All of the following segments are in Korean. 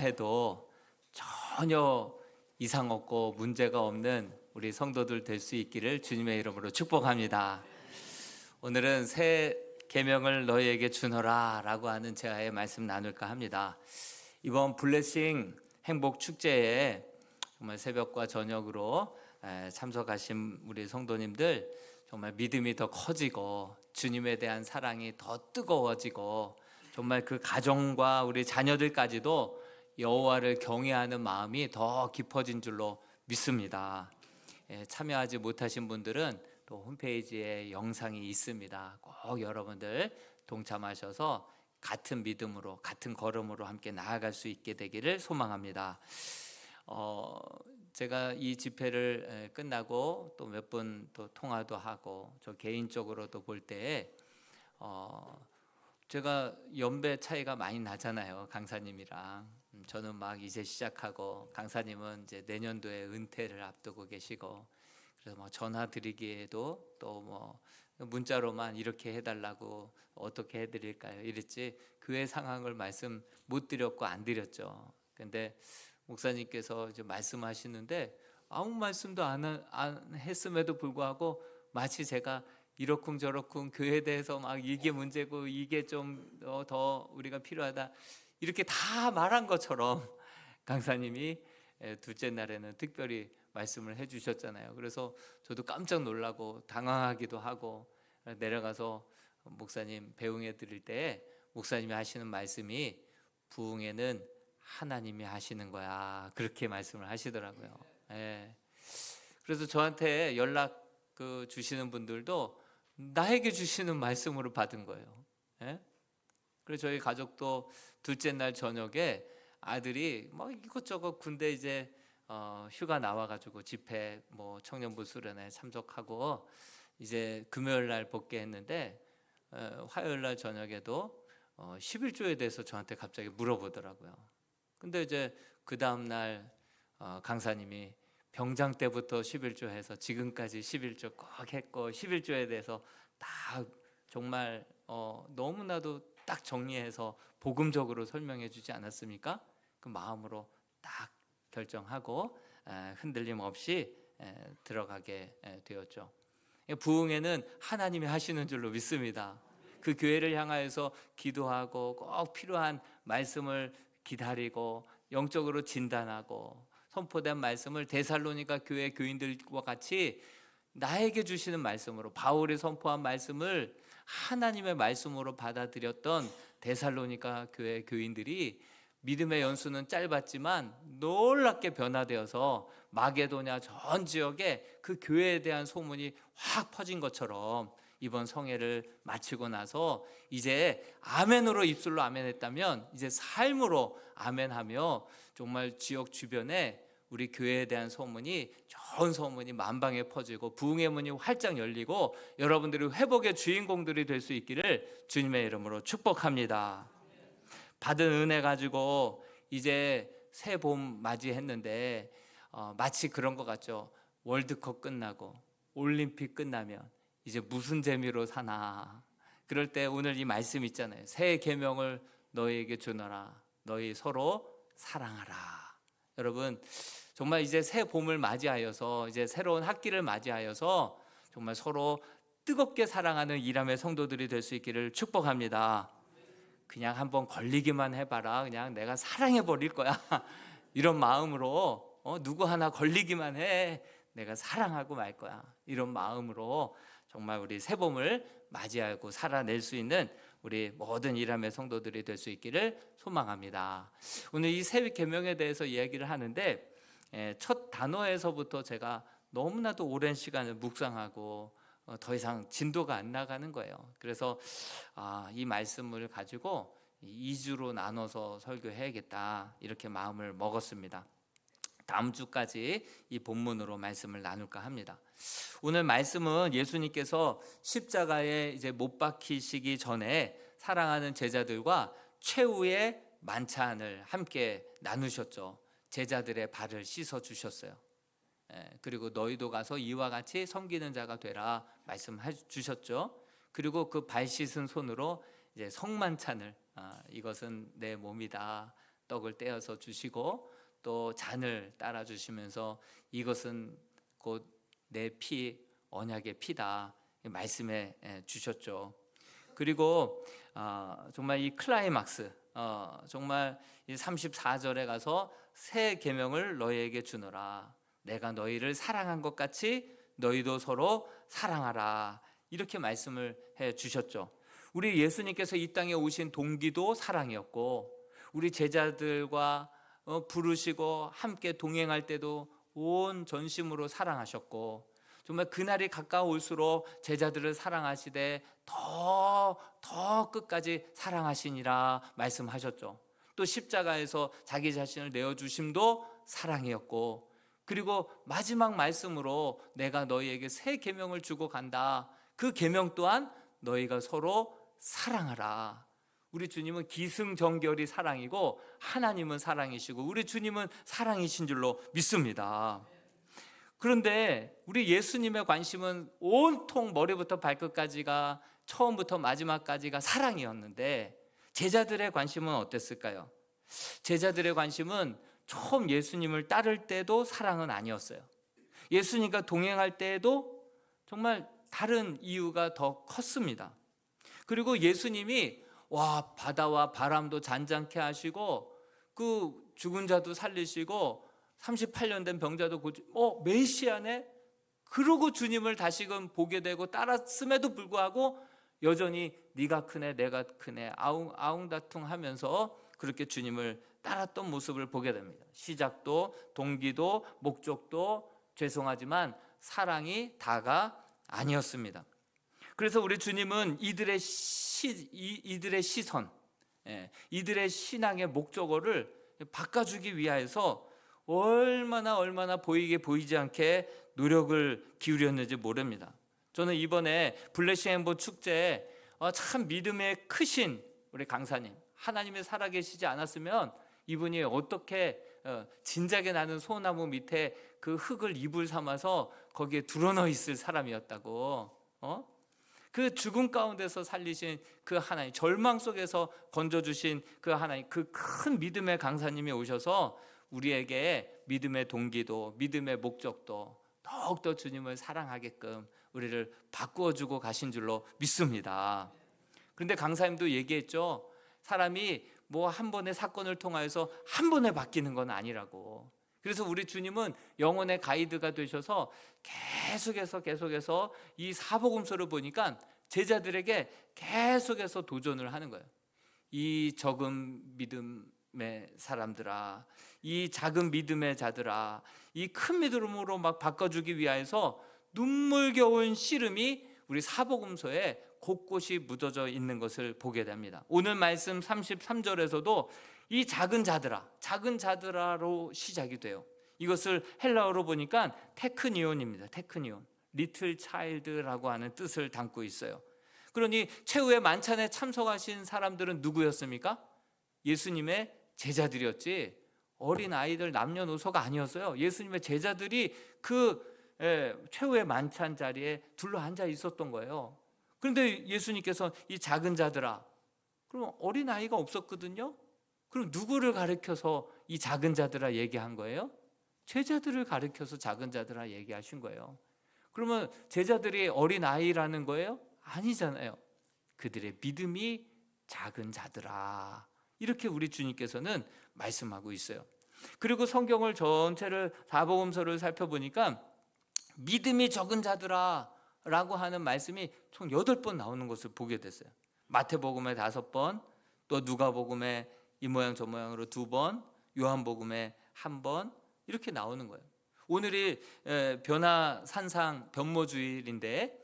해도 전혀 이상 없고 문제가 없는 우리 성도들 될 수 있기를 주님의 이름으로 축복합니다. 오늘은 새 계명을 너희에게 주노라 라고 하는 제아의 말씀 나눌까 합니다. 이번 블레싱 행복 축제에 정말 새벽과 저녁으로 참석하신 우리 성도님들 정말 믿음이 더 커지고 주님에 대한 사랑이 더 뜨거워지고 정말 그 가정과 우리 자녀들까지도 여호와를 경외하는 마음이 더 깊어진 줄로 믿습니다. 참여하지 못하신 분들은 또 홈페이지에 영상이 있습니다. 꼭 여러분들 동참하셔서 같은 믿음으로 같은 걸음으로 함께 나아갈 수 있게 되기를 소망합니다. 제가 이 집회를 끝나고 또 몇 분 또 통화도 하고 저 개인적으로도 볼 때에 제가 연배 차이가 많이 나잖아요. 강사님이랑 저는 막 이제 시작하고 강사님은 이제 내년도에 은퇴를 앞두고 계시고 그래서 뭐 전화 드리기에도 또 뭐 문자로만 이렇게 해달라고 어떻게 해드릴까요? 이랬지 교회 상황을 말씀 못 드렸고 안 드렸죠. 근데 목사님께서 이제 말씀하시는데 아무 말씀도 안 했음에도 불구하고 마치 제가 이러쿵저러쿵 교회에 대해서 막 이게 문제고 이게 좀 더 우리가 필요하다 이렇게 다 말한 것처럼 강사님이 둘째 날에는 특별히 말씀을 해주셨잖아요. 그래서 저도 깜짝 놀라고 당황하기도 하고 내려가서 목사님 배웅해 드릴 때 목사님이 하시는 말씀이 부흥에는 하나님이 하시는 거야 그렇게 말씀을 하시더라고요. 그래서 저한테 연락 주시는 분들도 나에게 주시는 말씀으로 받은 거예요. 그래서 저희 가족도 둘째 날 저녁에 아들이 막 이것저것 군대 이제 휴가 나와가지고 집회 뭐 청년부 수련회 참석하고 이제 금요일 날 복귀했는데 화요일 날 저녁에도 11조에 대해서 저한테 갑자기 물어보더라고요. 근데 이제 그 다음 날 강사님이 병장 때부터 11조 해서 지금까지 11조 꼭 했고 11조에 대해서 다 정말 너무나도 딱 정리해서 복음적으로 설명해 주지 않았습니까? 그 마음으로 딱 결정하고 흔들림 없이 들어가게 되었죠. 부흥회는 하나님이 하시는 줄로 믿습니다. 그 교회를 향하여서 기도하고 꼭 필요한 말씀을 기다리고 영적으로 진단하고 선포된 말씀을 데살로니가 교회 교인들과 같이 나에게 주시는 말씀으로 바울이 선포한 말씀을 하나님의 말씀으로 받아들였던 데살로니가 교회 교인들이 믿음의 연수는 짧았지만 놀랍게 변화되어서 마게도냐 전 지역에 그 교회에 대한 소문이 확 퍼진 것처럼 이번 성회를 마치고 나서 이제 아멘으로 입술로 아멘했다면 이제 삶으로 아멘하며 정말 지역 주변에 우리 교회에 대한 소문이 좋은 소문이 만방에 퍼지고 부흥의 문이 활짝 열리고 여러분들이 회복의 주인공들이 될 수 있기를 주님의 이름으로 축복합니다. 받은 은혜 가지고 이제 새 봄 맞이했는데 마치 그런 것 같죠. 월드컵 끝나고 올림픽 끝나면 이제 무슨 재미로 사나. 그럴 때 오늘 이 말씀 있잖아요. 새 계명을 너희에게 주노라. 너희 서로 사랑하라. 여러분 정말 이제 새 봄을 맞이하여서 이제 새로운 학기를 맞이하여서 정말 서로 뜨겁게 사랑하는 이람의 성도들이 될 수 있기를 축복합니다. 그냥 한번 걸리기만 해봐라. 그냥 내가 사랑해 버릴 거야. 이런 마음으로 누구 하나 걸리기만 해. 내가 사랑하고 말 거야. 이런 마음으로 정말 우리 새봄을 맞이하고 살아낼 수 있는 우리 모든 이람의 성도들이 될 수 있기를 소망합니다. 오늘 이 새 계명에 대해서 이야기를 하는데 첫 단어에서부터 제가 너무나도 오랜 시간을 묵상하고 더 이상 진도가 안 나가는 거예요. 그래서 이 말씀을 가지고 2주로 나눠서 설교해야겠다 이렇게 마음을 먹었습니다. 다음 주까지 이 본문으로 말씀을 나눌까 합니다. 오늘 말씀은 예수님께서 십자가에 이제 못 박히시기 전에 사랑하는 제자들과 최후의 만찬을 함께 나누셨죠. 제자들의 발을 씻어 주셨어요. 그리고 너희도 가서 이와 같이 섬기는 자가 되라 말씀해 주셨죠. 그리고 그 발 씻은 손으로 이제 성만찬을 이것은 내 몸이다. 떡을 떼어서 주시고 또 잔을 따라 주시면서 이것은 곧 내 피, 언약의 피다 말씀해 주셨죠. 그리고 정말 이 클라이막스, 정말 이 34절에 가서 새 계명을 너희에게 주노라. 내가 너희를 사랑한 것 같이 너희도 서로 사랑하라. 이렇게 말씀을 해 주셨죠. 우리 예수님께서 이 땅에 오신 동기도 사랑이었고, 우리 제자들과 부르시고 함께 동행할 때도 온 전심으로 사랑하셨고, 정말 그날이 가까울수록 제자들을 사랑하시되 더 끝까지 사랑하시니라 말씀하셨죠. 또 십자가에서 자기 자신을 내어주심도 사랑이었고, 그리고 마지막 말씀으로 내가 너희에게 새 계명을 주고 간다. 그 계명 또한 너희가 서로 사랑하라. 우리 주님은 기승전결이 사랑이고 하나님은 사랑이시고 우리 주님은 사랑이신 줄로 믿습니다. 그런데 우리 예수님의 관심은 온통 머리부터 발끝까지가, 처음부터 마지막까지가 사랑이었는데 제자들의 관심은 어땠을까요? 제자들의 관심은 처음 예수님을 따를 때도 사랑은 아니었어요. 예수님과 동행할 때에도 정말 다른 이유가 더 컸습니다. 그리고 예수님이 바다와 바람도 잔잔케 하시고 그 죽은 자도 살리시고 38년 된 병자도 고치고 메시아네? 그러고 주님을 다시금 보게 되고 따랐음에도 불구하고 여전히 네가 크네 내가 크네 아웅다퉁 하면서 그렇게 주님을 따랐던 모습을 보게 됩니다. 시작도 동기도 목적도 죄송하지만 사랑이 다가 아니었습니다. 그래서 우리 주님은 이들의 시선, 이들의 신앙의 목적어를 바꿔주기 위하여서 얼마나 보이지 않게 노력을 기울였는지 모릅니다. 저는 이번에 블레싱 햄버 축제에 참 믿음의 크신 우리 강사님, 하나님이 살아계시지 않았으면 이분이 어떻게 진작에 나는 소나무 밑에 그 흙을 이불 삼아서 거기에 드러넣어 있을 사람이었다고. 그 죽음 가운데서 살리신 그 하나님, 절망 속에서 건져주신 그 하나님, 그 큰 믿음의 강사님이 오셔서 우리에게 믿음의 동기도 믿음의 목적도 더욱더 주님을 사랑하게끔 우리를 바꾸어주고 가신 줄로 믿습니다. 그런데 강사님도 얘기했죠. 사람이 뭐 한 번의 사건을 통하여서 한 번에 바뀌는 건 아니라고. 그래서 우리 주님은 영혼의 가이드가 되셔서 계속해서 이 사복음서를 보니까 제자들에게 계속해서 도전을 하는 거예요. 이 적은 믿음의 사람들아, 이 작은 믿음의 자들아, 이 큰 믿음으로 막 바꿔주기 위하여서 눈물겨운 씨름이 우리 사복음서에 곳곳이 묻어져 있는 것을 보게 됩니다. 오늘 말씀 33절에서도 이 작은 자들아로 시작이 돼요. 이것을 헬라어로 보니까 테크니온입니다. 테크니온, 리틀 차일드라고 하는 뜻을 담고 있어요. 그러니 최후의 만찬에 참석하신 사람들은 누구였습니까? 예수님의 제자들이었지 어린 아이들 남녀노소가 아니었어요. 예수님의 제자들이 그 최후의 만찬 자리에 둘러앉아 있었던 거예요. 그런데 예수님께서 이 작은 자들아, 그럼 어린 아이가 없었거든요. 그럼 누구를 가리켜서 이 작은 자들아 얘기한 거예요? 제자들을 가리켜서 작은 자들아 얘기하신 거예요. 그러면 제자들이 어린 아이라는 거예요? 아니잖아요. 그들의 믿음이 작은 자들아, 이렇게 우리 주님께서는 말씀하고 있어요. 그리고 성경을 전체를 사복음서를 살펴보니까 믿음이 적은 자들아 라고 하는 말씀이 총 8번 나오는 것을 보게 됐어요. 마태복음에 5번, 또 누가복음에 이 모양 저 모양으로 2번, 요한복음에 1번, 이렇게 나오는 거예요. 오늘이 변화산상 변모주일인데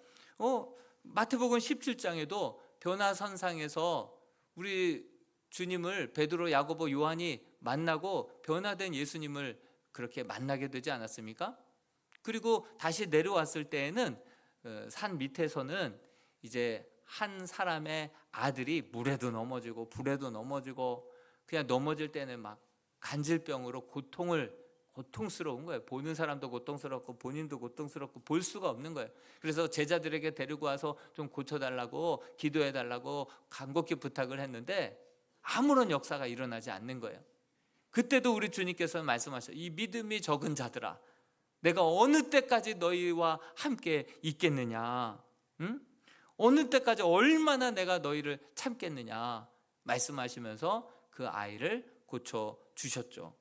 마태복음 17장에도 변화산상에서 우리 주님을 베드로, 야고보, 요한이 만나고 변화된 예수님을 그렇게 만나게 되지 않았습니까? 그리고 다시 내려왔을 때에는 산 밑에서는 이제 한 사람의 아들이 물에도 넘어지고 불에도 넘어지고 그냥 넘어질 때는 막 간질병으로 고통스러운 거예요. 보는 사람도 고통스럽고 본인도 고통스럽고 볼 수가 없는 거예요. 그래서 제자들에게 데리고 와서 좀 고쳐달라고 기도해달라고 간곡히 부탁을 했는데 아무런 역사가 일어나지 않는 거예요. 그때도 우리 주님께서 말씀하셔요. 이 믿음이 적은 자들아, 내가 어느 때까지 너희와 함께 있겠느냐? 응? 어느 때까지 얼마나 내가 너희를 참겠느냐? 말씀하시면서 그 아이를 고쳐 주셨죠.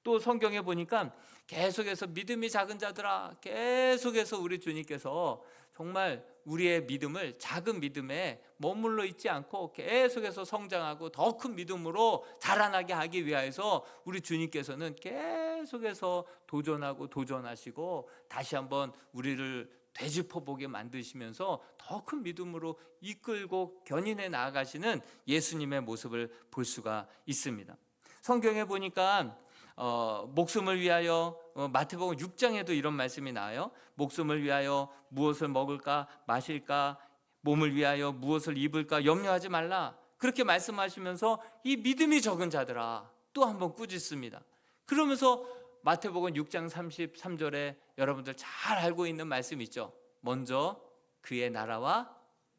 또 성경에 보니까 계속해서 믿음이 작은 자들아, 계속해서 우리 주님께서 정말 우리의 믿음을 작은 믿음에 머물러 있지 않고 계속해서 성장하고 더 큰 믿음으로 자라나게 하기 위하여서 우리 주님께서는 계속해서 도전하고 도전하시고 다시 한번 우리를 되짚어보게 만드시면서 더 큰 믿음으로 이끌고 견인해 나아가시는 예수님의 모습을 볼 수가 있습니다. 성경에 보니까 목숨을 위하여 마태복음 6장에도 이런 말씀이 나와요. 목숨을 위하여 무엇을 먹을까 마실까, 몸을 위하여 무엇을 입을까 염려하지 말라, 그렇게 말씀하시면서 이 믿음이 적은 자들아 또 한번 꾸짖습니다. 그러면서 마태복음 6장 33절에 여러분들 잘 알고 있는 말씀 있죠. 먼저 그의 나라와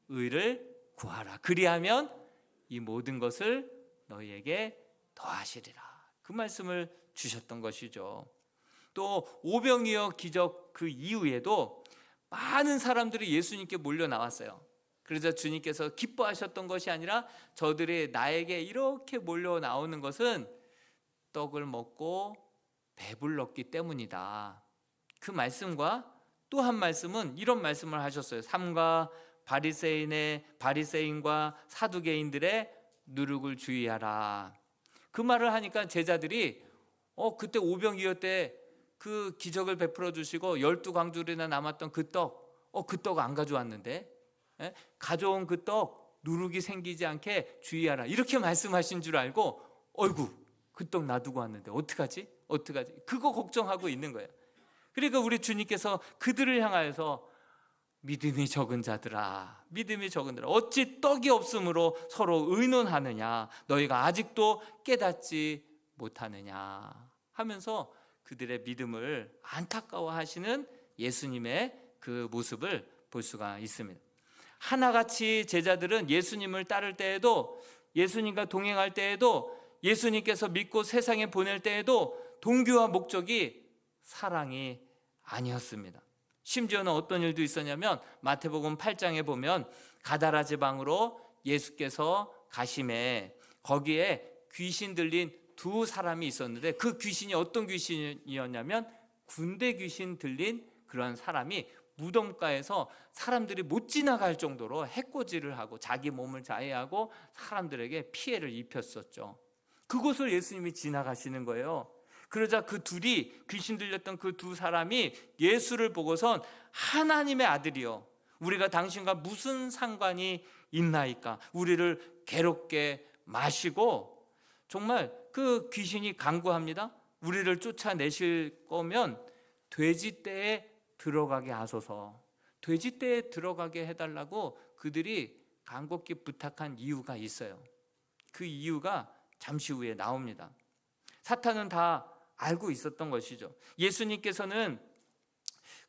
의를 구하라, 그리하면 이 모든 것을 너희에게 더하시리라, 그 말씀을 주셨던 것이죠. 또 오병이어 기적 그 이후에도 많은 사람들이 예수님께 몰려 나왔어요. 그래서 주님께서 기뻐하셨던 것이 아니라 저들이 나에게 이렇게 몰려 나오는 것은 떡을 먹고 배불렀기 때문이다. 그 말씀과 또 한 말씀은 이런 말씀을 하셨어요. 삼가 바리새인과 사두개인들의 누룩을 주의하라. 그 말을 하니까 제자들이 그때 오병이어 때 그 기적을 베풀어 주시고 12광줄이나 남았던 그 떡, 그 떡 안 가져왔는데, 가져온 그 떡 누룩이 생기지 않게 주의하라, 이렇게 말씀하신 줄 알고 어이구 그 떡 놔두고 왔는데 어떡하지? 그거 걱정하고 있는 거예요. 그러니까 우리 주님께서 그들을 향하여서 믿음이 적은 자들아, 어찌 떡이 없으므로 서로 의논하느냐, 너희가 아직도 깨닫지 못하느냐 하면서 그들의 믿음을 안타까워하시는 예수님의 그 모습을 볼 수가 있습니다. 하나같이 제자들은 예수님을 따를 때에도, 예수님과 동행할 때에도, 예수님께서 믿고 세상에 보낼 때에도 동기와 목적이 사랑이 아니었습니다. 심지어는 어떤 일도 있었냐면 마태복음 8장에 보면 가다라 지방으로 예수께서 가심에 거기에 귀신 들린 두 사람이 있었는데, 그 귀신이 어떤 귀신이었냐면 군대 귀신 들린 그런 사람이 무덤가에서 사람들이 못 지나갈 정도로 해코지를 하고 자기 몸을 자해하고 사람들에게 피해를 입혔었죠. 그곳을 예수님이 지나가시는 거예요. 그러자 그 둘이, 귀신 들렸던 그 두 사람이 예수를 보고선 하나님의 아들이요, 우리가 당신과 무슨 상관이 있나이까, 우리를 괴롭게 마시고, 정말 그 귀신이 간구합니다. 우리를 쫓아내실 거면 돼지떼에 들어가게 하소서. 돼지떼에 들어가게 해달라고 그들이 간곡히 부탁한 이유가 있어요. 그 이유가 잠시 후에 나옵니다. 사탄은 다 알고 있었던 것이죠. 예수님께서는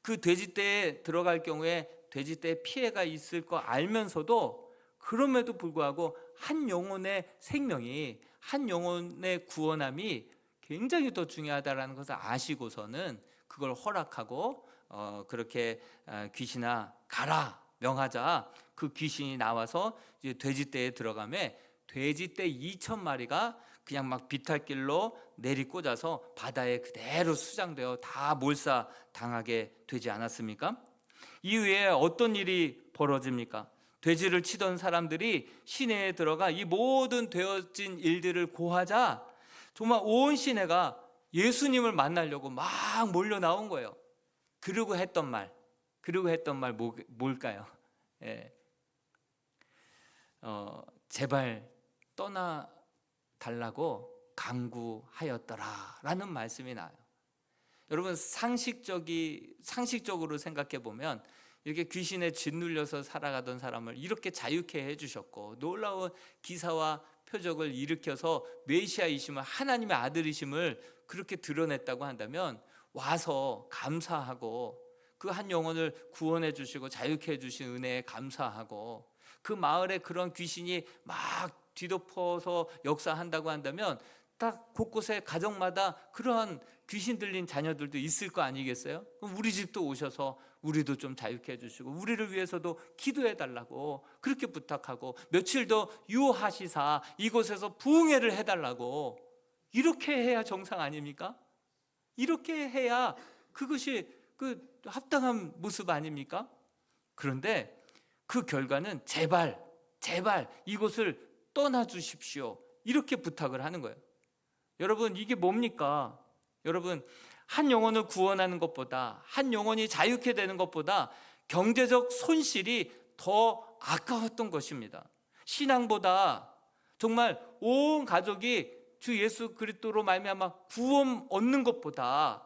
그 돼지떼에 들어갈 경우에 돼지떼에 피해가 있을 거 알면서도, 그럼에도 불구하고 한 영혼의 생명이, 한 영혼의 구원함이 굉장히 더 중요하다는 것을 아시고서는 그걸 허락하고 그렇게 귀신아 가라 명하자 그 귀신이 나와서 이제 돼지떼에 들어가매 돼지떼 2,000마리가 그냥 막 비탈길로 내리꽂아서 바다에 그대로 수장되어 다 몰사당하게 되지 않았습니까? 이후에 어떤 일이 벌어집니까? 돼지를 치던 사람들이 시내에 들어가 이 모든 되어진 일들을 고하자 정말 온 시내가 예수님을 만나려고 막 몰려 나온 거예요. 그러고 했던 말 뭘까요? 제발 떠나 달라고 강구하였더라라는 말씀이 나요. 여러분, 상식적으로 생각해 보면 이렇게 귀신에 짓눌려서 살아가던 사람을 이렇게 자유케 해주셨고 놀라운 기사와 표적을 일으켜서 메시아이심을, 하나님의 아들이심을 그렇게 드러냈다고 한다면 와서 감사하고, 그 한 영혼을 구원해 주시고 자유케 해주신 은혜에 감사하고, 그 마을에 그런 귀신이 막 뒤덮어서 역사한다고 한다면 딱 곳곳에 가정마다 그러한 귀신 들린 자녀들도 있을 거 아니겠어요? 그럼 우리 집도 오셔서 우리도 좀 자유케 해주시고 우리를 위해서도 기도해 달라고 그렇게 부탁하고 며칠 더 유하시사 이곳에서 부흥회를 해달라고 이렇게 해야 정상 아닙니까? 이렇게 해야 그것이 그 합당한 모습 아닙니까? 그런데 그 결과는 제발 이곳을 떠나 주십시오 이렇게 부탁을 하는 거예요. 여러분 이게 뭡니까? 여러분 한 영혼을 구원하는 것보다 한 영혼이 자유케 되는 것보다 경제적 손실이 더 아까웠던 것입니다. 신앙보다 정말 온 가족이 주 예수 그리스도로 말미암아 구원 얻는 것보다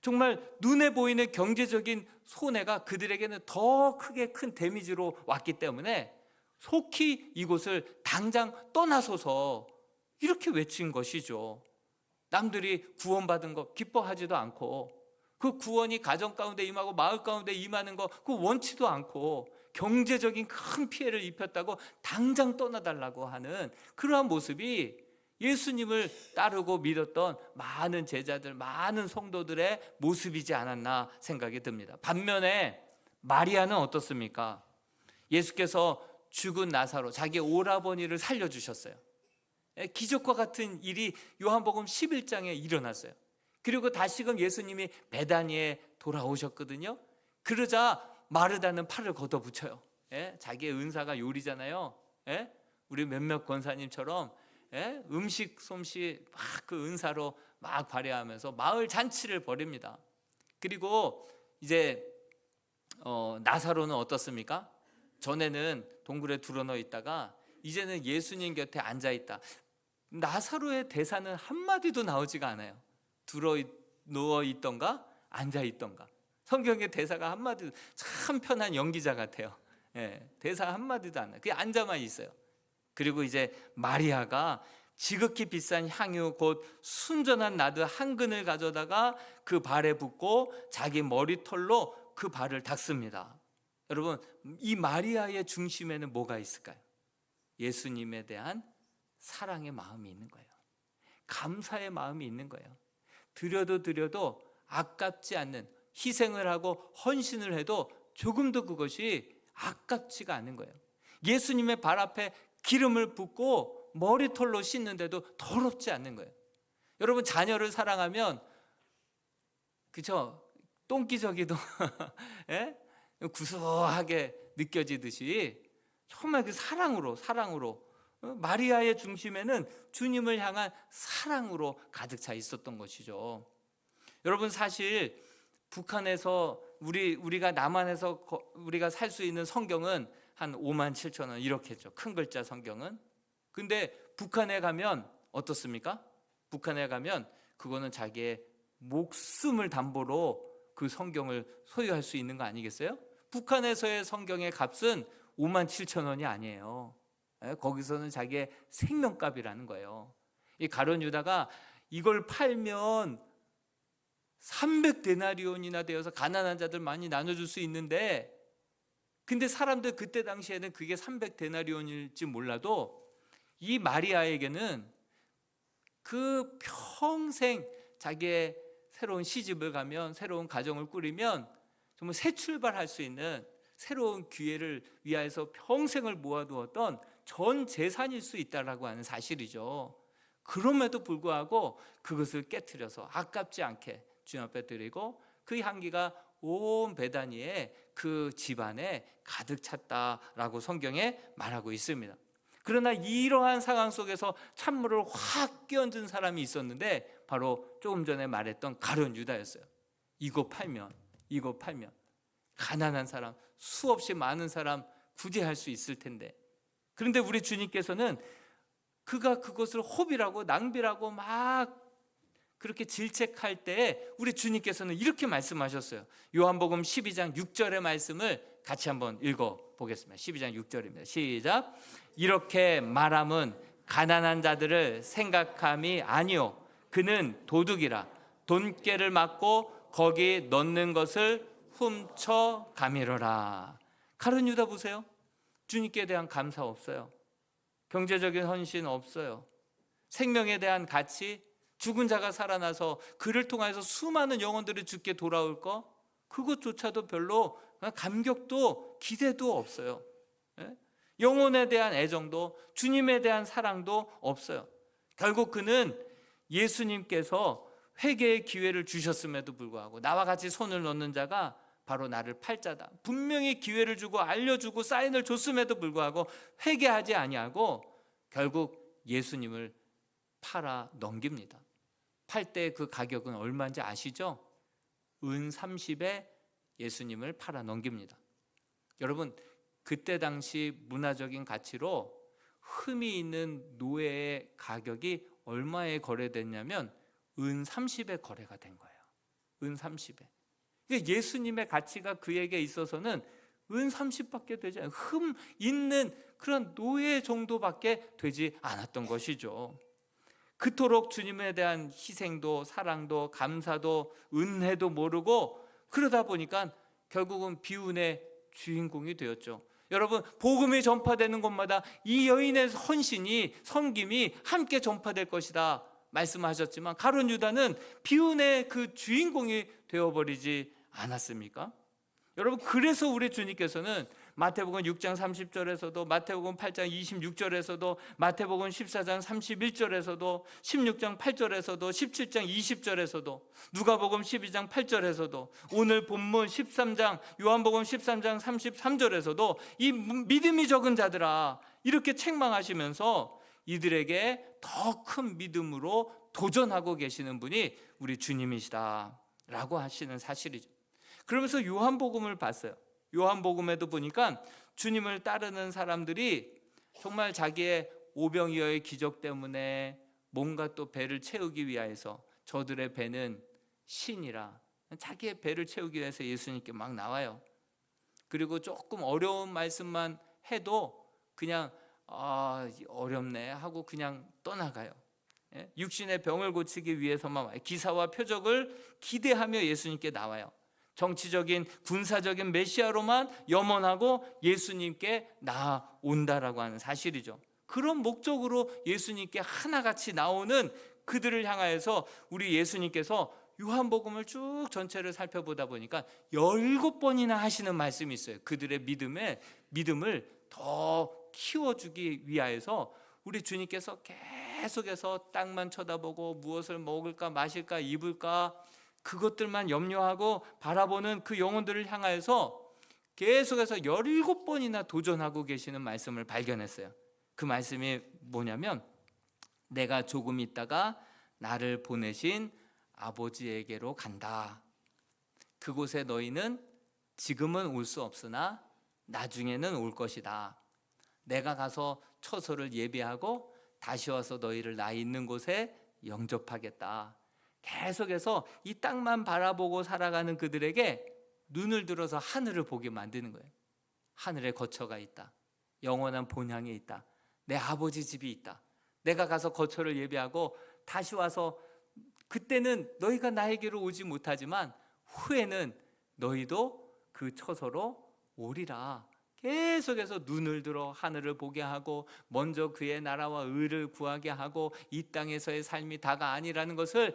정말 눈에 보이는 경제적인 손해가 그들에게는 더 크게 큰 데미지로 왔기 때문에 속히 이곳을 당장 떠나소서 이렇게 외친 것이죠. 남들이 구원받은 거 기뻐하지도 않고 그 구원이 가정 가운데 임하고 마을 가운데 임하는 거 그 원치도 않고 경제적인 큰 피해를 입혔다고 당장 떠나달라고 하는 그러한 모습이 예수님을 따르고 믿었던 많은 제자들, 많은 성도들의 모습이지 않았나 생각이 듭니다. 반면에 마리아는 어떻습니까? 예수께서 죽은 나사로 자기 오라버니를 살려주셨어요. 기적과 같은 일이 요한복음 11장에 일어났어요. 그리고 다시금 예수님이 베다니에 돌아오셨거든요. 그러자 마르다는 팔을 걷어붙여요. 자기의 은사가 요리잖아요. 우리 몇몇 권사님처럼 음식 솜씨 막 그 은사로 막 발휘하면서 마을 잔치를 벌입니다. 그리고 이제 나사로는 어떻습니까? 전에는 동굴에 들어넣어 있다가 이제는 예수님 곁에 앉아 있다. 나사로의 대사는 한마디도 나오지가 않아요. 누워 있던가 앉아 있던가. 성경의 대사가 한마디도 참 편한 연기자 같아요. 대사 한마디도 안 나요. 그냥 앉아만 있어요. 그리고 이제 마리아가 지극히 비싼 향유 곧 순전한 나드 한 근을 가져다가 그 발에 붓고 자기 머리털로 그 발을 닦습니다. 여러분 이 마리아의 중심에는 뭐가 있을까요? 예수님에 대한 사랑의 마음이 있는 거예요. 감사의 마음이 있는 거예요. 드려도 아깝지 않는 희생을 하고 헌신을 해도 조금도 그것이 아깝지가 않은 거예요. 예수님의 발 앞에 기름을 붓고 머리털로 씻는데도 더럽지 않는 거예요. 여러분 자녀를 사랑하면 그쵸? 똥기저귀도 구수하게 느껴지듯이 정말 그 사랑으로 마리아의 중심에는 주님을 향한 사랑으로 가득 차 있었던 것이죠. 여러분 사실 북한에서 우리가 남한에서 우리가 살 수 있는 성경은 한 5만 7천 원 이렇게 했죠. 큰 글자 성경은. 근데 북한에 가면 어떻습니까? 북한에 가면 그거는 자기의 목숨을 담보로 그 성경을 소유할 수 있는 거 아니겠어요? 북한에서의 성경의 값은 5만 7천 원이 아니에요. 거기서는 자기의 생명값이라는 거예요. 이 가룟 유다가 이걸 팔면 300데나리온이나 되어서 가난한 자들 많이 나눠줄 수 있는데 근데 사람들 그때 당시에는 그게 300데나리온일지 몰라도 이 마리아에게는 그 평생 자기의 새로운 시집을 가면 새로운 가정을 꾸리면 정말 새 출발할 수 있는 새로운 기회를 위하여서 평생을 모아두었던 전 재산일 수 있다라고 하는 사실이죠. 그럼에도 불구하고 그것을 깨트려서 아깝지 않게 주님 앞에 드리고 그 향기가 온 베다니의 그 집안에 가득 찼다라고 성경에 말하고 있습니다. 그러나 이러한 상황 속에서 찬물을 확 끼얹은 사람이 있었는데 바로 조금 전에 말했던 가룟 유다였어요. 이거 팔면 가난한 사람, 수없이 많은 사람 구제할 수 있을 텐데 그런데 우리 주님께서는 그가 그것을 허비라고 낭비라고 막 그렇게 질책할 때 우리 주님께서는 이렇게 말씀하셨어요. 요한복음 12장 6절의 말씀을 같이 한번 읽어보겠습니다. 12장 6절입니다. 시작. 이렇게 말함은 가난한 자들을 생각함이 아니요 그는 도둑이라 돈깨를 맞고 거기 넣는 것을 훔쳐 가미러라. 가룟 유다 보세요. 주님께 대한 감사 없어요. 경제적인 헌신 없어요. 생명에 대한 가치, 죽은 자가 살아나서 그를 통해서 수많은 영혼들이 죽게 돌아올 거, 그것조차도 별로 감격도 기대도 없어요. 영혼에 대한 애정도, 주님에 대한 사랑도 없어요. 결국 그는 예수님께서 회개의 기회를 주셨음에도 불구하고 나와 같이 손을 넣는 자가 바로 나를 팔 자다, 분명히 기회를 주고 알려주고 사인을 줬음에도 불구하고 회개하지 아니하고 결국 예수님을 팔아 넘깁니다. 팔 때 그 가격은 얼마인지 아시죠? 은 30에 예수님을 팔아 넘깁니다. 여러분, 그때 당시 문화적인 가치로 흠이 있는 노예의 가격이 얼마에 거래됐냐면 은 30에 거래가 된 거예요. 은 30에. 예수님의 가치가 그에게 있어서는 은 30밖에 되지 않아요. 흠 있는 그런 노예 정도밖에 되지 않았던 것이죠. 그토록 주님에 대한 희생도 사랑도 감사도 은혜도 모르고 그러다 보니까 결국은 비운의 주인공이 되었죠. 여러분, 복음이 전파되는 곳마다 이 여인의 헌신이, 섬김이 함께 전파될 것이다 말씀하셨지만 가룟 유다는 비운의 그 주인공이 되어버리지 않았습니까? 여러분, 그래서 우리 주님께서는 마태복음 6장 30절에서도 마태복음 8장 26절에서도 마태복음 14장 31절에서도 16장 8절에서도 17장 20절에서도 누가복음 12장 8절에서도 오늘 본문 13장 요한복음 13장 33절에서도 이 믿음이 적은 자들아 이렇게 책망하시면서 이들에게 더 큰 믿음으로 도전하고 계시는 분이 우리 주님이시다라고 하시는 사실이죠. 그러면서 요한복음을 봤어요. 요한복음에도 보니까 주님을 따르는 사람들이 정말 자기의 오병이어의 기적 때문에 뭔가 또 배를 채우기 위해서 저들의 배는 신이라 자기의 배를 채우기 위해서 예수님께 막 나와요. 그리고 조금 어려운 말씀만 해도 그냥 어렵네 하고 그냥 떠나가요. 육신의 병을 고치기 위해서만 와요. 기사와 표적을 기대하며 예수님께 나와요. 정치적인 군사적인 메시아로만 염원하고 예수님께 나온다라고 하는 사실이죠. 그런 목적으로 예수님께 하나같이 나오는 그들을 향하여서 우리 예수님께서 요한복음을 쭉 전체를 살펴보다 보니까 17번이나 하시는 말씀이 있어요. 그들의 믿음을 더 키워주기 위하여서 우리 주님께서 계속해서 땅만 쳐다보고 무엇을 먹을까 마실까 입을까 그것들만 염려하고 바라보는 그 영혼들을 향하여서 계속해서 17번이나 도전하고 계시는 말씀을 발견했어요. 그 말씀이 뭐냐면 내가 조금 있다가 나를 보내신 아버지에게로 간다. 그곳에 너희는 지금은 올 수 없으나 나중에는 올 것이다. 내가 가서 처소를 예비하고 다시 와서 너희를 나 있는 곳에 영접하겠다. 계속해서 이 땅만 바라보고 살아가는 그들에게 눈을 들어서 하늘을 보게 만드는 거예요. 하늘에 거처가 있다. 영원한 본향이 있다. 내 아버지 집이 있다. 내가 가서 거처를 예비하고 다시 와서 그때는 너희가 나에게로 오지 못하지만 후에는 너희도 그 처소로 오리라. 계속해서 눈을 들어 하늘을 보게 하고 먼저 그의 나라와 의를 구하게 하고 이 땅에서의 삶이 다가 아니라는 것을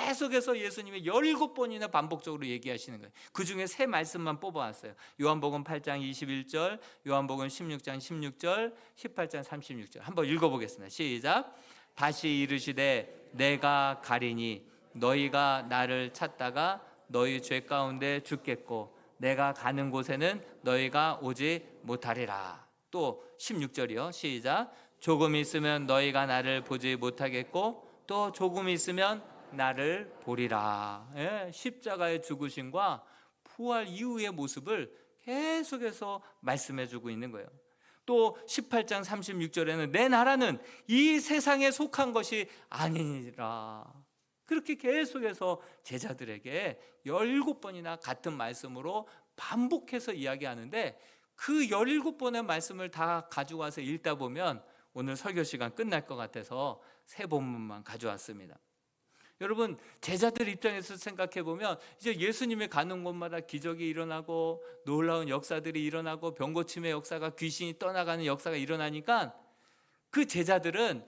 계속해서 예수님이 17번이나 반복적으로 얘기하시는 거예요. 그 중에 3말씀만 뽑아왔어요. 요한복음 8장 21절, 요한복음 16장 16절, 18장 36절 한번 읽어보겠습니다. 시작. 다시 이르시되 내가 가리니 너희가 나를 찾다가 너희 죄 가운데 죽겠고 내가 가는 곳에는 너희가 오지 못하리라. 또 16절이요. 시작. 조금 있으면 너희가 나를 보지 못하겠고 또 조금 있으면 나를 보리라. 십자가의 죽으심과 부활 이후의 모습을 계속해서 말씀해 주고 있는 거예요. 또 18장 36절에는 내 나라는 이 세상에 속한 것이 아니니라. 그렇게 계속해서 제자들에게 17번이나 같은 말씀으로 반복해서 이야기하는데 그 17번의 말씀을 다 가져와서 읽다 보면 오늘 설교 시간 끝날 것 같아서 3본문만 가져왔습니다. 여러분, 제자들 입장에서 생각해 보면 이제 예수님이 가는 곳마다 기적이 일어나고 놀라운 역사들이 일어나고 병 고침의 역사가 귀신이 떠나가는 역사가 일어나니까 그 제자들은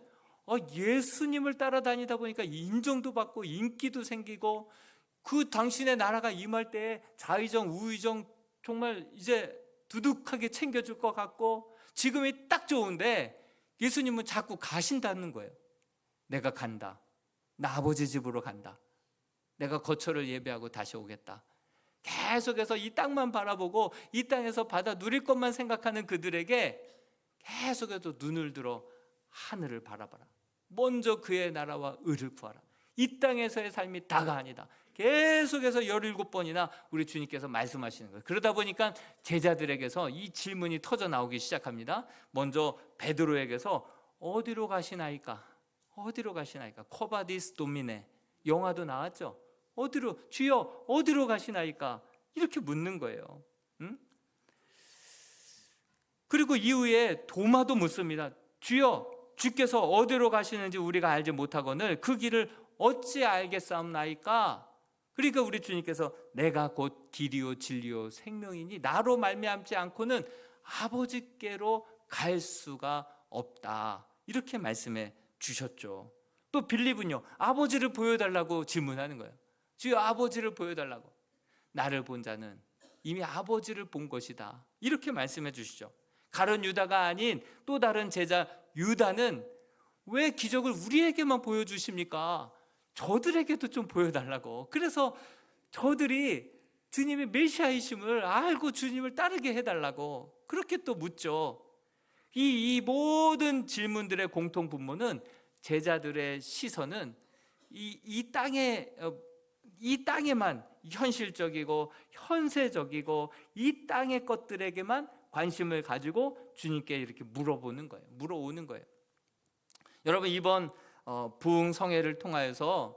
예수님을 따라다니다 보니까 인정도 받고 인기도 생기고, 그 당신의 나라가 임할 때에 좌의정 우의정 정말 이제 두둑하게 챙겨줄 것 같고 지금이 딱 좋은데, 예수님은 자꾸 가신다는 거예요. 내가 간다. 나 아버지 집으로 간다. 내가 거처를 예비하고 다시 오겠다. 계속해서 이 땅만 바라보고 이 땅에서 받아 누릴 것만 생각하는 그들에게 계속해서 눈을 들어 하늘을 바라봐라. 먼저 그의 나라와 의를 구하라. 이 땅에서의 삶이 다가 아니다. 계속해서 17번이나 우리 주님께서 말씀하시는 거예요. 그러다 보니까 제자들에게서 이 질문이 터져 나오기 시작합니다. 먼저 베드로에게서 어디로 가시나이까? 어디로 가시나이까? 코바디스 도미네. 영화도 나왔죠. 어디로, 주여 어디로 가시나이까? 이렇게 묻는 거예요. 그리고 이후에 도마도 묻습니다. 주여, 주께서 어디로 가시는지 우리가 알지 못하거늘 그 길을 어찌 알겠사옵나이까? 그러니까 우리 주님께서 내가 곧 길이요 진리요 생명이니 나로 말미암지 않고는 아버지께로 갈 수가 없다. 이렇게 말씀해 주셨죠. 또 빌립은요, 아버지를 보여달라고 질문하는 거예요. 주여 아버지를 보여달라고. 나를 본 자는 이미 아버지를 본 것이다. 이렇게 말씀해 주시죠. 가룟 유다가 아닌 또 다른 제자 유다는 왜 기적을 우리에게만 보여주십니까? 저들에게도 좀 보여달라고. 그래서 저들이 주님의 메시아이심을 알고 주님을 따르게 해달라고 그렇게 또 묻죠. 이 모든 질문들의 공통 분모는 제자들의 시선은 이 땅에만 현실적이고 현세적이고 이 땅의 것들에게만 관심을 가지고 주님께 이렇게 물어보는 거예요. 물어오는 거예요. 여러분, 이번 부흥성회를 통하여서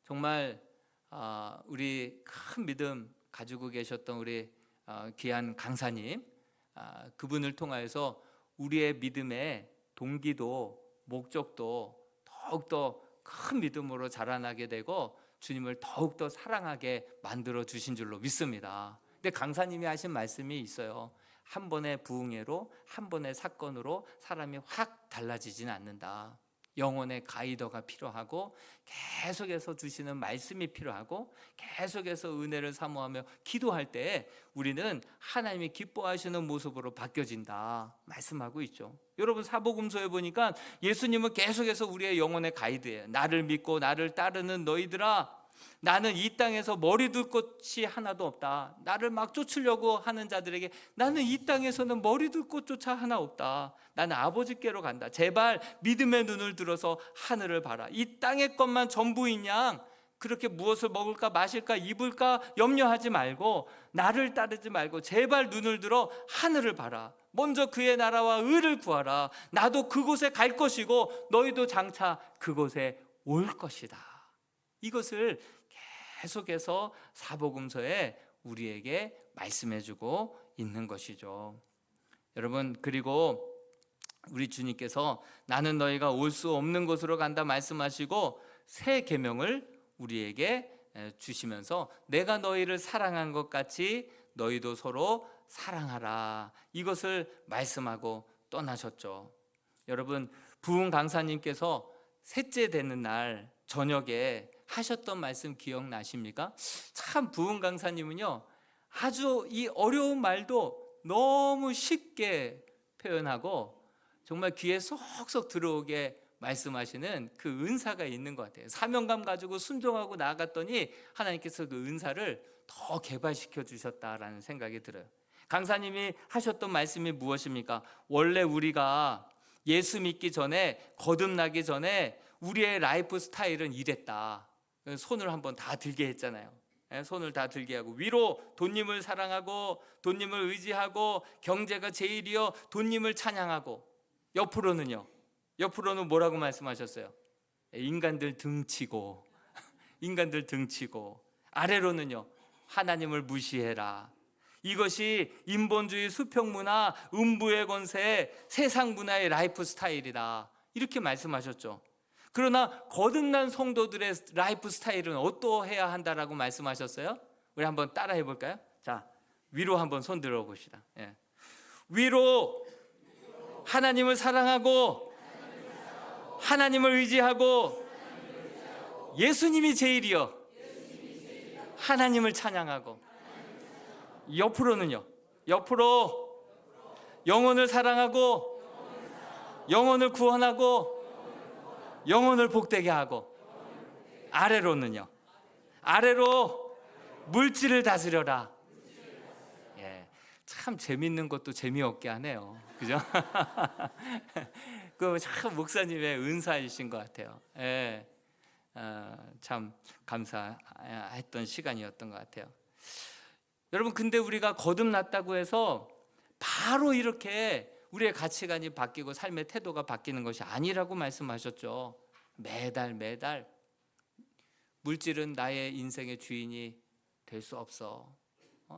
정말 우리 큰 믿음 가지고 계셨던 우리 귀한 강사님, 그분을 통하여서 우리의 믿음의 동기도 목적도 더욱더 큰 믿음으로 자라나게 되고 주님을 더욱더 사랑하게 만들어 주신 줄로 믿습니다. 근데 강사님이 하신 말씀이 있어요. 한 번의 부흥회로, 한 번의 사건으로 사람이 확 달라지지는 않는다. 영혼의 가이더가 필요하고 계속해서 주시는 말씀이 필요하고 계속해서 은혜를 사모하며 기도할 때 우리는 하나님이 기뻐하시는 모습으로 바뀌어진다 말씀하고 있죠. 여러분, 사복음서에 보니까 예수님은 계속해서 우리의 영혼의 가이드예요. 나를 믿고 나를 따르는 너희들아, 나는 이 땅에서 머리 둘 곳이 하나도 없다. 나를 막 쫓으려고 하는 자들에게 나는 이 땅에서는 머리 둘 곳조차 하나 없다. 나는 아버지께로 간다. 제발 믿음의 눈을 들어서 하늘을 봐라. 이 땅의 것만 전부인 양 그렇게 무엇을 먹을까 마실까 입을까 염려하지 말고 나를 따르지 말고 제발 눈을 들어 하늘을 봐라. 먼저 그의 나라와 의를 구하라. 나도 그곳에 갈 것이고 너희도 장차 그곳에 올 것이다. 이것을 계속해서 사복음서에 우리에게 말씀해주고 있는 것이죠. 여러분, 그리고 우리 주님께서 나는 너희가 올 수 없는 곳으로 간다 말씀하시고 새 계명을 우리에게 주시면서 내가 너희를 사랑한 것 같이 너희도 서로 사랑하라, 이것을 말씀하고 떠나셨죠. 여러분, 부흥 강사님께서 셋째 되는 날 저녁에 하셨던 말씀 기억나십니까? 참 부흥 강사님은요, 아주 이 어려운 말도 너무 쉽게 표현하고 정말 귀에 쏙쏙 들어오게 말씀하시는 그 은사가 있는 것 같아요. 사명감 가지고 순종하고 나아갔더니 하나님께서 그 은사를 더 개발시켜 주셨다라는 생각이 들어요. 강사님이 하셨던 말씀이 무엇입니까? 원래 우리가 예수 믿기 전에, 거듭나기 전에 우리의 라이프 스타일은 이랬다. 손을 한번 다 들게 했잖아요. 손을 다 들게 하고 위로 돈님을 사랑하고 돈님을 의지하고 경제가 제일이요 돈님을 찬양하고, 옆으로는 뭐라고 말씀하셨어요? 인간들 등치고 인간들 등치고, 아래로는요 하나님을 무시해라. 이것이 인본주의 수평문화, 음부의 권세, 세상 문화의 라이프 스타일이다, 이렇게 말씀하셨죠. 그러나 거듭난 성도들의 라이프 스타일은 어떠해야 한다라고 말씀하셨어요? 우리 한번 따라해 볼까요? 자, 위로 한번 손 들어 봅시다. 위로 하나님을 사랑하고 하나님을 의지하고 예수님이 제일이요. 하나님을 찬양하고 옆으로는요. 옆으로 영혼을 사랑하고 영혼을 구원하고 영혼을 복되게 하고 아래로는요. 아래로 물질을 다스려라. 예, 참 재밌는 것도 재미없게 하네요. 그죠? 그 참 목사님의 은사이신 것 같아요. 예, 참 감사했던 시간이었던 것 같아요. 여러분, 근데 우리가 거듭났다고 해서 바로 이렇게 우리의 가치관이 바뀌고 삶의 태도가 바뀌는 것이 아니라고 말씀하셨죠. 매달 물질은 나의 인생의 주인이 될 수 없어.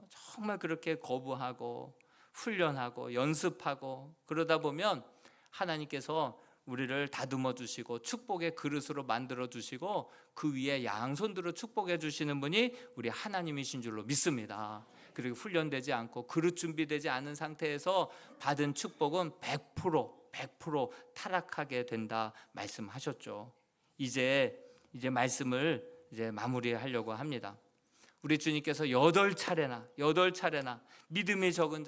정말 그렇게 거부하고 훈련하고 연습하고 그러다 보면 하나님께서 우리를 다듬어 주시고 축복의 그릇으로 만들어 주시고 그 위에 양손들어 축복해 주시는 분이 우리 하나님이신 줄로 믿습니다. 그리고 훈련되지 않고 그릇 준비되지 않은 상태에서 받은 축복은 100% 타락하게 된다 말씀하셨죠. 이제 말씀을 마무리하려고 합니다. 우리 주님께서 8차례나 믿음이 적은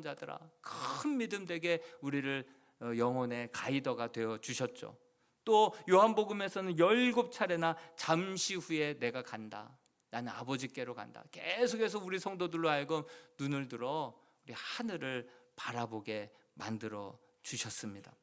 자들아 큰 믿음 되게 우리를 영혼의 가이더가 되어 주셨죠. 또 요한복음에서는 17차례나 잠시 후에 내가 간다, 나는 아버지께로 간다, 계속해서 우리 성도들로 하여금 눈을 들어 우리 하늘을 바라보게 만들어 주셨습니다.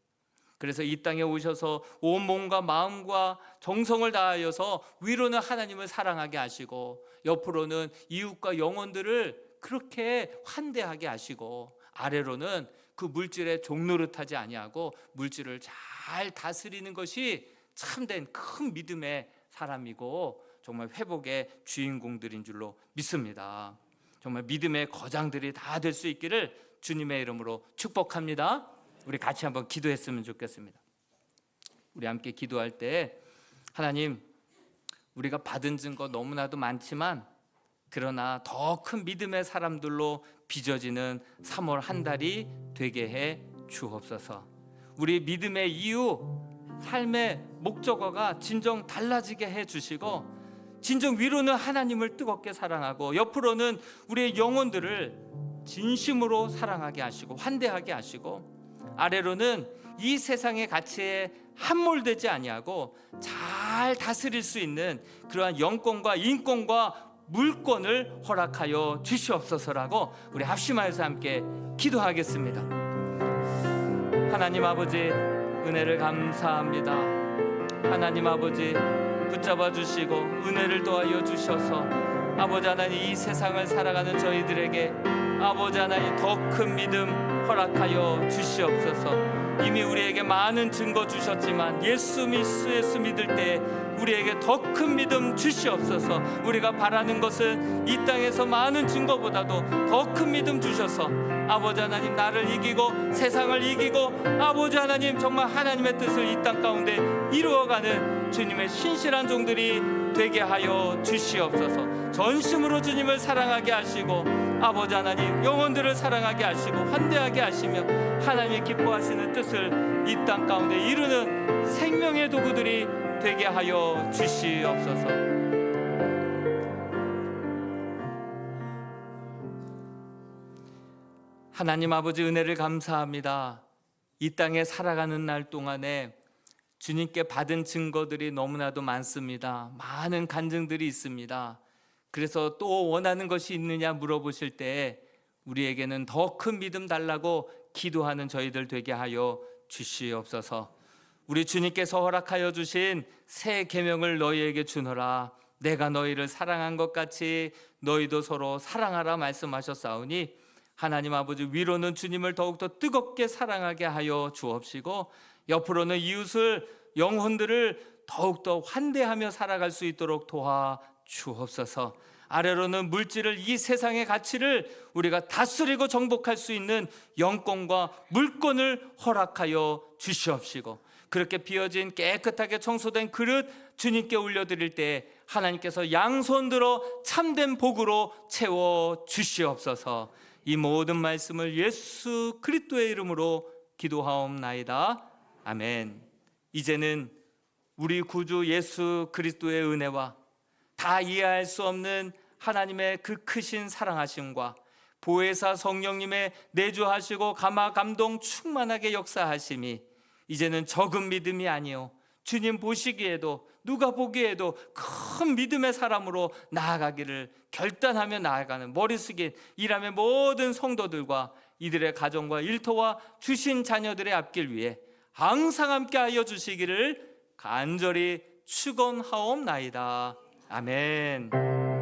그래서 이 땅에 오셔서 온 몸과 마음과 정성을 다하여서 위로는 하나님을 사랑하게 하시고 옆으로는 이웃과 영혼들을 그렇게 환대하게 하시고 아래로는 그 물질에 종노릇하지 아니하고 물질을 잘 다스리는 것이 참된 큰 믿음의 사람이고 정말 회복의 주인공들인 줄로 믿습니다. 정말 믿음의 거장들이 다 될 수 있기를 주님의 이름으로 축복합니다. 우리 같이 한번 기도했으면 좋겠습니다. 우리 함께 기도할 때 하나님, 우리가 받은 증거 너무나도 많지만 그러나 더 큰 믿음의 사람들로 빚어지는 3월 한 달이 되게 해 주옵소서. 우리 믿음의 이유, 삶의 목적어가 진정 달라지게 해 주시고 진정 위로는 하나님을 뜨겁게 사랑하고 옆으로는 우리의 영혼들을 진심으로 사랑하게 하시고 환대하게 하시고 아래로는 이 세상의 가치에 함몰되지 아니하고 잘 다스릴 수 있는 그러한 영권과 인권과 물권을 허락하여 주시옵소서라고 우리 합심하여서 함께 기도하겠습니다. 하나님 아버지, 은혜를 감사합니다. 하나님 아버지, 붙잡아 주시고 은혜를 더하여 주셔서 아버지 하나님, 이 세상을 살아가는 저희들에게 아버지 하나님 더 큰 믿음 허락하여 주시옵소서. 이미 우리에게 많은 증거 주셨지만 예수 믿을 때 우리에게 더 큰 믿음 주시옵소서. 우리가 바라는 것은 이 땅에서 많은 증거보다도 더 큰 믿음 주셔서 아버지 하나님, 나를 이기고 세상을 이기고 아버지 하나님, 정말 하나님의 뜻을 이 땅 가운데 이루어가는 주님의 신실한 종들이 되게 하여 주시옵소서. 전심으로 주님을 사랑하게 하시고 아버지 하나님, 영혼들을 사랑하게 하시고 환대하게 하시며 하나님이 기뻐하시는 뜻을 이 땅 가운데 이루는 생명의 도구들이 되게 하여 주시옵소서. 하나님 아버지, 은혜를 감사합니다. 이 땅에 살아가는 날 동안에 주님께 받은 증거들이 너무나도 많습니다. 많은 간증들이 있습니다. 그래서 또 원하는 것이 있느냐 물어보실 때 우리에게는 더 큰 믿음 달라고 기도하는 저희들 되게 하여 주시옵소서. 우리 주님께서 허락하여 주신 새 계명을 너희에게 주노라. 내가 너희를 사랑한 것 같이 너희도 서로 사랑하라 말씀하셨사오니 하나님 아버지, 위로는 주님을 더욱더 뜨겁게 사랑하게 하여 주옵시고 옆으로는 이웃을, 영혼들을 더욱더 환대하며 살아갈 수 있도록 도와 주옵소서. 아래로는 물질을, 이 세상의 가치를 우리가 다스리고 정복할 수 있는 영권과 물권을 허락하여 주시옵시고 그렇게 비어진 깨끗하게 청소된 그릇 주님께 올려드릴 때 하나님께서 양손 들어 참된 복으로 채워 주시옵소서. 이 모든 말씀을 예수 그리스도의 이름으로 기도하옵나이다. 아멘. 이제는 우리 구주 예수 그리스도의 은혜와 다 이해할 수 없는 하나님의 그 크신 사랑하심과 보혜사 성령님의 내주하시고 감화 감동 충만하게 역사하심이 이제는 적은 믿음이 아니요 주님 보시기에도 누가 보기에도 큰 믿음의 사람으로 나아가기를 결단하며 나아가는 머리 숙인 이람의 모든 성도들과 이들의 가정과 일터와 주신 자녀들의 앞길 위해 항상 함께 하여 주시기를 간절히 축원하옵나이다. 아멘.